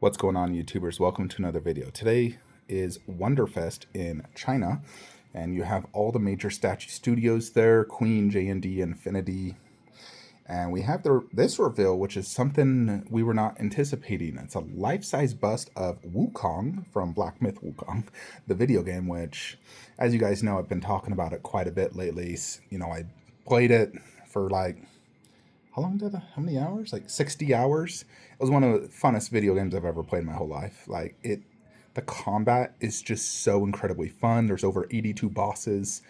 What's going on, YouTubers? Welcome to another video. Today is Wonderfest in China, and you have all the major statue studios there, Queen, J&D, Infinity, and we have this reveal, which is something we were not anticipating. It's a life-size bust of Wukong from Black Myth Wukong, the video game, which, as you guys know, I've been talking about it quite a bit lately. You know, I played it for like how many hours? Like 60 hours. It was one of the funnest video games I've ever played in my whole life. The combat is just so incredibly fun. There's over 82 bosses.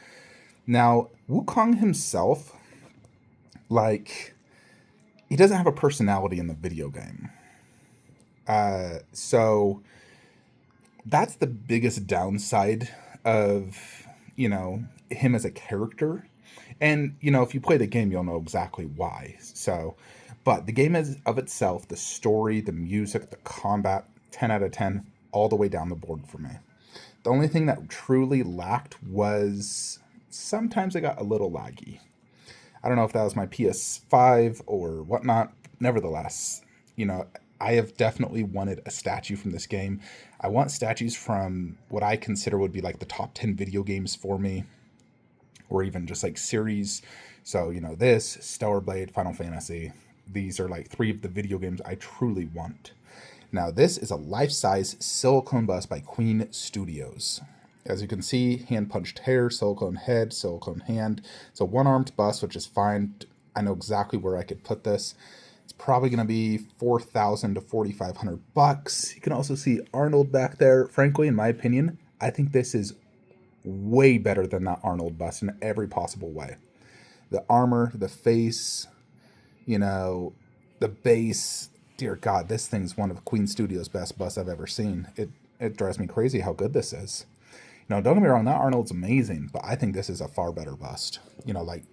Now, Wukong himself, he doesn't have a personality in the video game. So that's the biggest downside of, him as a character. And, if you play the game, you'll know exactly why. But the game is of itself, the story, the music, the combat, 10 out of 10, all the way down the board for me. The only thing that truly lacked was sometimes it got a little laggy. I don't know if that was my PS5 or whatnot. Nevertheless, I have definitely wanted a statue from this game. I want statues from what I consider would be like the top 10 video games for me, or even just like series. So, this, Stellar Blade, Final Fantasy, these are like three of the video games I truly want. Now, this is a life-size silicone bust by Queen Studios. As you can see, hand-punched hair, silicone head, silicone hand. It's a one-armed bust, which is fine. I know exactly where I could put this. It's probably going to be $4,000 to $4,500. You can also see Arnold back there. Frankly, in my opinion, I think this is way better than that Arnold bust in every possible way. The armor, the face, the base. Dear God, this thing's one of Queen Studios' best busts I've ever seen. It drives me crazy how good this is. Don't get me wrong, that Arnold's amazing, but I think this is a far better bust. Like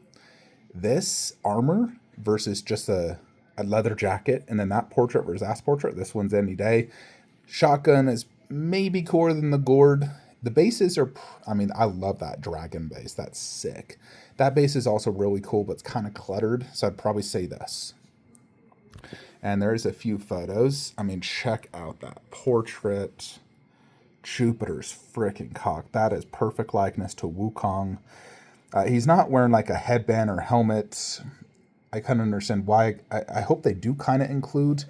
this armor versus just a leather jacket, and then that portrait versus that portrait, this one's any day. Shotgun is maybe cooler than the gourd. The bases are, I love that dragon base. That's sick. That base is also really cool, but it's kind of cluttered, so I'd probably say this. And there's a few photos. Check out that portrait. Jupiter's freaking cock. That is perfect likeness to Wukong. He's not wearing like a headband or helmet. I kind of understand why. I hope they do kind of include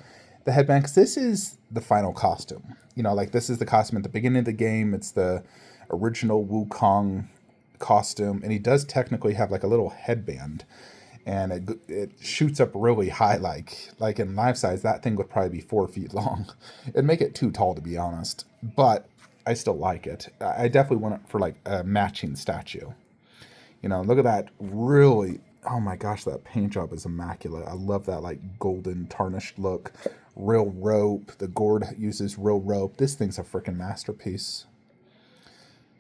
the headband, because this is the final costume. This is the costume at the beginning of the game. It's the original Wukong costume, and he does technically have like a little headband, and it shoots up really high. Like in life size, that thing would probably be 4 feet long. It'd make it too tall, to be honest, but I still like it. I definitely want it for like a matching statue. Look at that. Really, oh my gosh, that paint job is immaculate. I love that like golden tarnished look. Real rope. The gourd uses real rope. This thing's a freaking masterpiece.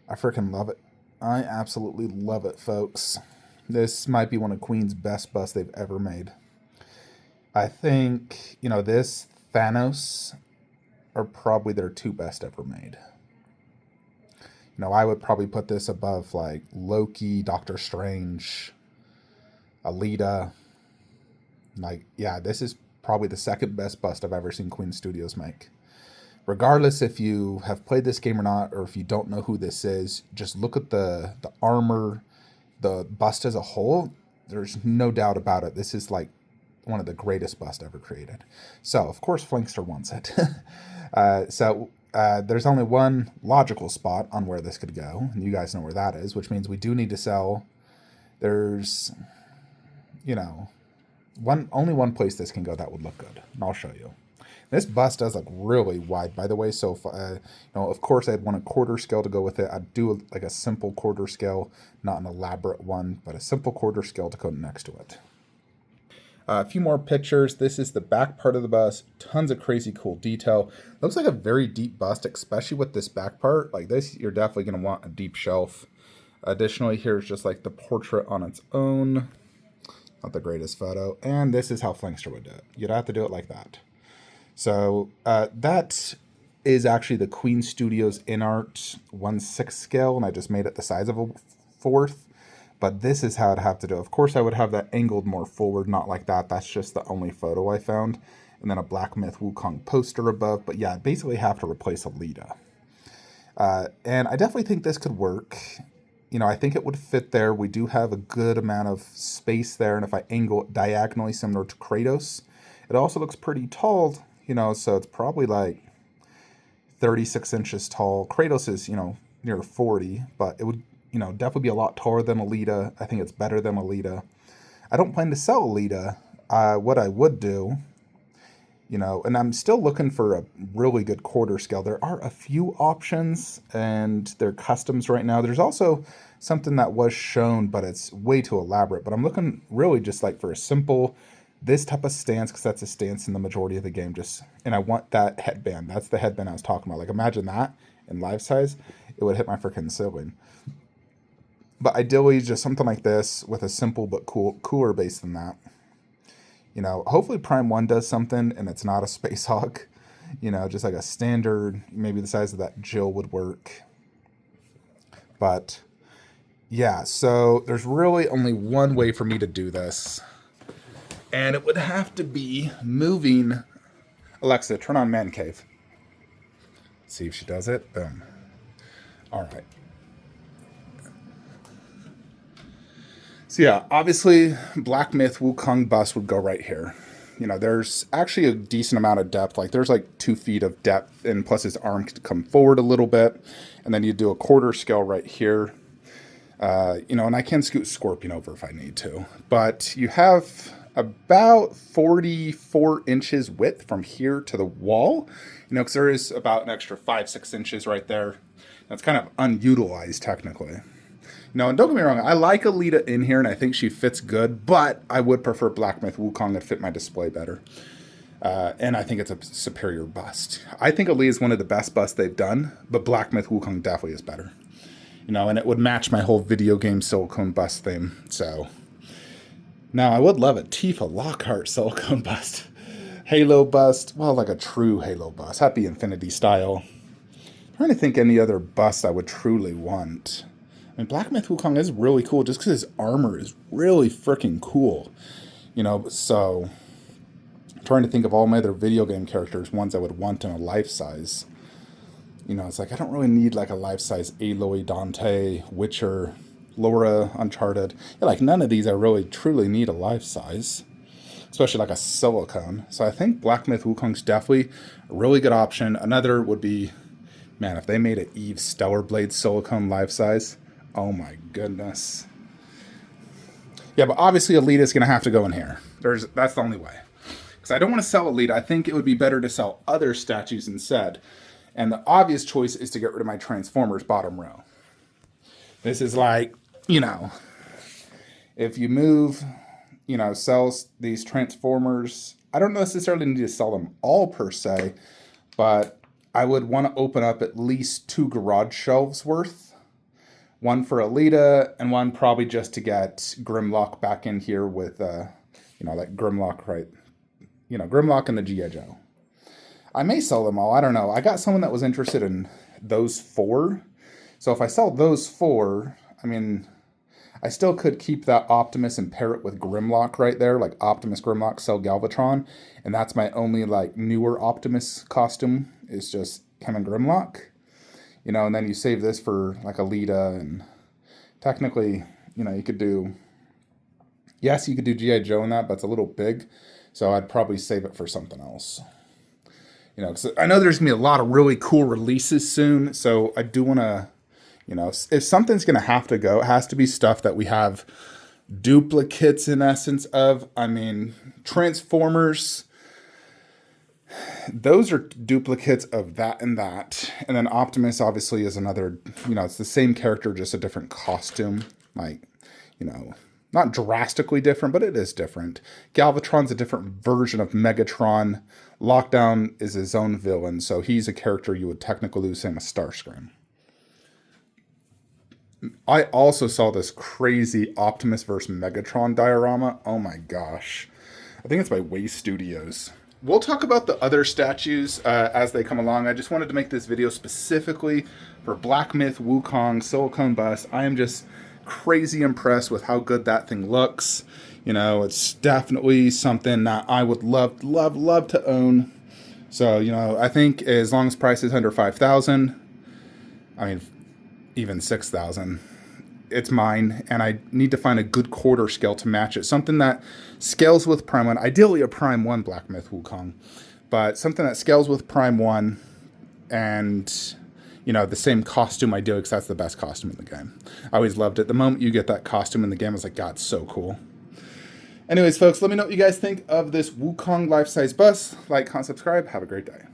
I freaking love it. I absolutely love it, folks. This might be one of Queen's best busts they've ever made. I think, this, Thanos, are probably their two best ever made. I would probably put this above like Loki, Doctor Strange, Alita. This is probably the second best bust I've ever seen Queen Studios make. Regardless if you have played this game or not, or if you don't know who this is, just look at the armor, the bust as a whole. There's no doubt about it. This is like one of the greatest busts ever created. So, of course, Flankster wants it. There's only one logical spot on where this could go, and you guys know where that is, which means we do need to sell. There's, only one place this can go that would look good, and I'll show you. This bust does look really wide, by the way, so if, of course I'd want a quarter scale to go with it. I'd do like a simple quarter scale, not an elaborate one, but a simple quarter scale to go next to it. A few more pictures. This is the back part of the bust. Tons of crazy cool detail. Looks like a very deep bust, especially with this back part. Like this, you're definitely going to want a deep shelf. Additionally, here's just like the portrait on its own. Not the greatest photo. And this is how Flankster would do it. You'd have to do it like that. So that is actually the Queen Studios InArt 1/6 scale, and I just made it the size of a 4th. But this is how I'd have to do it. Of course, I would have that angled more forward, not like that. That's just the only photo I found. and then a Black Myth Wukong poster above. But yeah, I basically have to replace Alita. And I definitely think this could work. You know, I think it would fit there. We do have a good amount of space there, and if I angle it diagonally similar to Kratos, it also looks pretty tall, you know, so it's probably like 36 inches tall. Kratos is, you know, near 40, but it would, you know, definitely be a lot taller than Alita. I think it's better than Alita. I don't plan to sell Alita. What I would do, you know, and I'm still looking for a really good quarter scale. There are a few options, and they're customs right now. There's also something that was shown, but it's way too elaborate. But I'm looking really just like for a simple, this type of stance, because that's a stance in the majority of the game. Just, and I want that headband. That's the headband I was talking about. Like, imagine that in life size. It would hit my freaking ceiling. But ideally, just something like this with a simple but cooler base than that. You know, hopefully Prime 1 does something and it's not a Space Hog. You know, just like a standard, maybe the size of that Jill would work. But yeah, so there's really only one way for me to do this. And it would have to be moving. Alexa, turn on Man Cave. See if she does it. Boom. All right. So yeah, obviously Black Myth Wukong bust would go right here. You know, there's actually a decent amount of depth. Like there's like 2 feet of depth, and plus his arm could come forward a little bit. And then you do a quarter scale right here. You know, and I can scoot Scorpion over if I need to. But you have about 44 inches width from here to the wall. You know, because there is about an extra 5-6 inches right there. That's kind of unutilized technically. No, and don't get me wrong, I like Alita in here, and I think she fits good, but I would prefer Black Myth Wukong to fit my display better. And I think it's a superior bust. I think Alita is one of the best busts they've done, but Black Myth Wukong definitely is better. You know, and it would match my whole video game silicone bust theme, so. Now, I would love a Tifa Lockhart silicone bust. Halo bust, well, like a true Halo bust. That'd be Infinity style. I'm trying to think any other bust I would truly want. I mean, Black Myth Wukong is really cool just because his armor is really freaking cool. You know, so I'm trying to think of all my other video game characters, ones I would want in a life size. You know, it's like I don't really need like a life size Aloy, Dante, Witcher, Laura, Uncharted. Yeah, like none of these I really truly need a life size, especially like a silicone. So I think Black Myth Wukong's definitely a really good option. Another would be, man, if they made an Eve Stellar Blade silicone life size. Oh my goodness. Yeah, but obviously Alita's going to have to go in here. That's the only way. Because I don't want to sell Alita. I think it would be better to sell other statues instead. And the obvious choice is to get rid of my Transformers bottom row. This is like, you know, if you move, you know, sell these Transformers, I don't necessarily need to sell them all per se, but I would want to open up at least 2 garage shelves worth. One for Alita, and one probably just to get Grimlock back in here with, you know, like Grimlock, right? You know, Grimlock and the G.I. Joe. I may sell them all. I don't know. I got someone that was interested in those 4. So if I sell those 4, I mean, I still could keep that Optimus and pair it with Grimlock right there. Like Optimus, Grimlock, sell Galvatron. And that's my only, like, newer Optimus costume is just him and Grimlock. You know, and then you save this for like Alita, and technically, you know, you could do, yes, you could do G.I. Joe in that, but it's a little big, so I'd probably save it for something else. You know, because I know there's going to be a lot of really cool releases soon, so I do want to, you know, if something's going to have to go, it has to be stuff that we have duplicates in essence of. I mean, Transformers, those are duplicates of that and that. And then Optimus obviously is another, you know, it's the same character, just a different costume. Like, you know, not drastically different, but it is different. Galvatron's a different version of Megatron. Lockdown is his own villain, so he's a character you would technically lose, same as Starscream. I also saw this crazy Optimus versus Megatron diorama. Oh my gosh. I think it's by Way Studios. We'll talk about the other statues as they come along. I just wanted to make this video specifically for Black Myth Wukong silicone bust. I am just crazy impressed with how good that thing looks. You know, it's definitely something that I would love to own. So, you know, I think as long as price is under 5,000, I mean, even 6,000, it's mine. And I need to find a good quarter scale to match it. Something that scales with Prime 1, ideally a Prime 1 Black Myth Wukong, but something that scales with Prime 1 and, you know, the same costume ideally, because that's the best costume in the game. I always loved it. The moment you get that costume in the game, I was like, God, it's so cool. Anyways, folks, let me know what you guys think of this Wukong life-size bust. Like, comment, subscribe. Have a great day.